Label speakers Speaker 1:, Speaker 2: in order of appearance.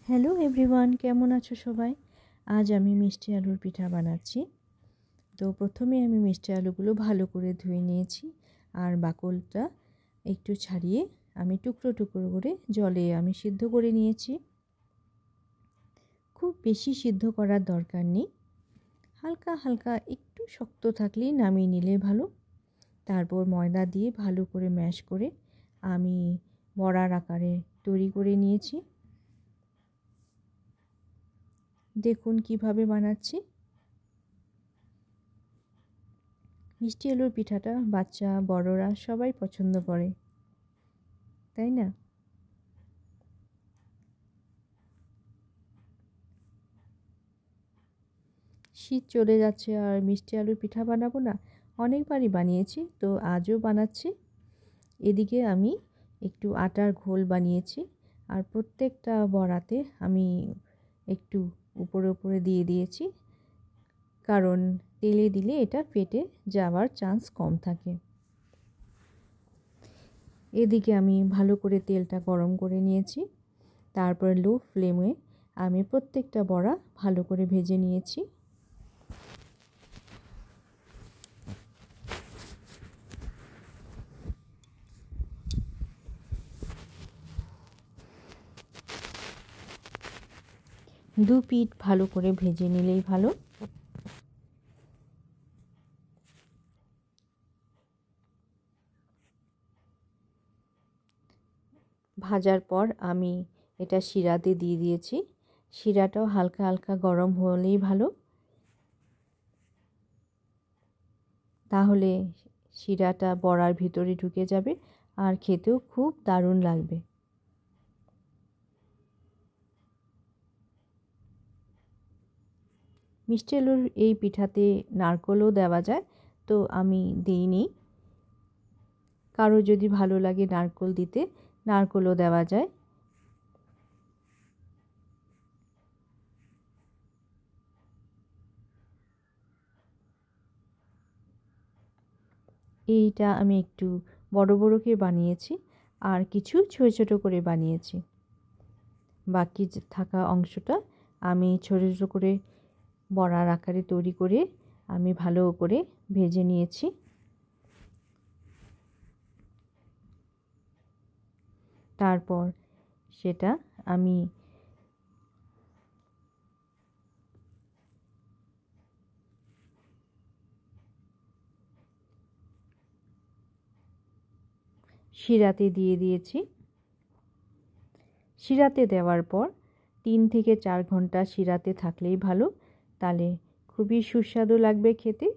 Speaker 1: Hello everyone, কেমন আছো সবাই? আজ আমি মিষ্টি আলুর পিঠা বানাচ্ছি। তো প্রথমে আমি মিষ্টি আলুগুলো ভালো করে ধুয়ে নিয়েছি আর বাকলটা একটু ছাড়িয়ে আমি টুকরো টুকরো করে জলে আমি সিদ্ধ করে নিয়েছি। খুব বেশি সিদ্ধ করার দরকার নেই, হালকা হালকা একটু শক্ত থাকলেই নামিয়ে নিলে ভালো। তারপর ময়দা দিয়ে ভালো করে ম্যাশ করে আমি বড়ার আকারে তৈরি করে নিয়েছি। দেখুন কিভাবে বানাচ্ছি। মিষ্টি আলুর পিঠাটা বাচ্চা বড়রা সবাই পছন্দ করে, তাই না? শীত চলে যাচ্ছে আর মিষ্টি আলুর পিঠা বানাবো না? অনেকবারই বানিয়েছি, তো আজও বানাচ্ছি। এদিকে আমি একটু আটার ঘোল বানিয়েছি আর প্রত্যেকটা বড়াতে আমি একটু উপরে উপরে দিয়ে দিয়েছি, কারণ তেলে দিলে এটা ফেটে যাওয়ার চান্স কম থাকে। এদিকে আমি ভালো করে তেলটা গরম করে নিয়েছি। তারপর লো ফ্লেমে আমি প্রত্যেকটা বড়া ভালো করে ভেজে নিয়েছি। দু পিঠ ভালো করে ভেজে নিলেই ভালো। ভাজার পর আমি এটা শিরাতে দিয়ে দিয়েছি। শিরাটাও হালকা হালকা গরম হলেই ভালো, তাহলে শিরাটা বড়ার ভিতরে ঢুকে যাবে আর খেতেও খুব দারুণ লাগবে। মিষ্টি আলুর এই পিঠাতে নারকেলও দেওয়া যায়, তো আমি দিইনি। কারো যদি ভালো লাগে নারকেল দিতে, নারকেলও দেওয়া যায়। এইটা আমি একটু বড় বড়কে বানিয়েছি আর কিছু ছোট ছোট করে বানিয়েছি। বাকি থাকা অংশটা আমি ছোট ছোট করে বড়ার আকারে তৈরি করে আমি ভালো করে ভেজে নিয়েছি। তারপর সেটা আমি শিরাতে দিয়ে দিয়েছি। শিরাতে দেওয়ার পর 3 থেকে 4 ঘন্টা শিরাতে থাকলেই ভালো, তাহলে খুবই সুস্বাদু লাগবে খেতে।